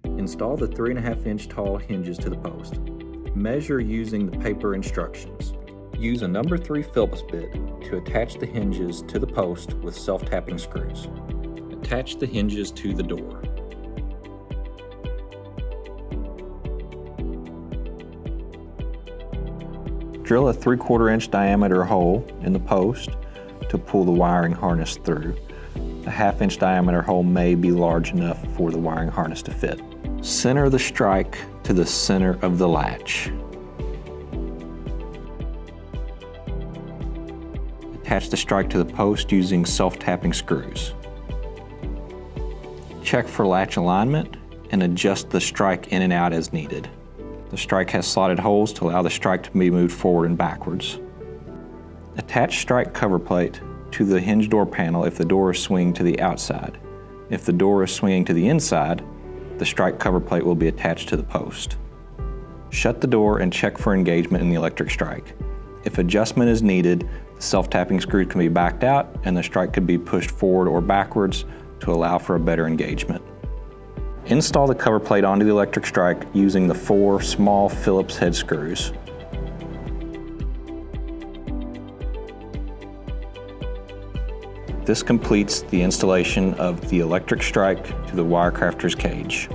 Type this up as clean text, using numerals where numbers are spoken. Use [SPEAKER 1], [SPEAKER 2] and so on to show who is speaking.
[SPEAKER 1] Install the 3.5-inch tall hinges to the post. Measure using the paper instructions. Use a number 3 Phillips bit to attach the hinges to the post with self-tapping screws. Attach the hinges to the door. Drill a 3/4 inch diameter hole in the post to pull the wiring harness through. A 1/2 inch diameter hole may be large enough for the wiring harness to fit. Center the strike to the center of the latch. Attach the strike to the post using self-tapping screws. Check for latch alignment and adjust the strike in and out as needed. The strike has slotted holes to allow the strike to be moved forward and backwards. Attach strike cover plate to the hinge door panel if the door is swinging to the outside. If the door is swinging to the inside, the strike cover plate will be attached to the post. Shut the door and check for engagement in the electric strike. If adjustment is needed, the self-tapping screw can be backed out and the strike could be pushed forward or backwards to allow for a better engagement. Install the cover plate onto the electric strike using the 4 small Phillips head screws. This completes the installation of the electric strike to the WireCrafters cage.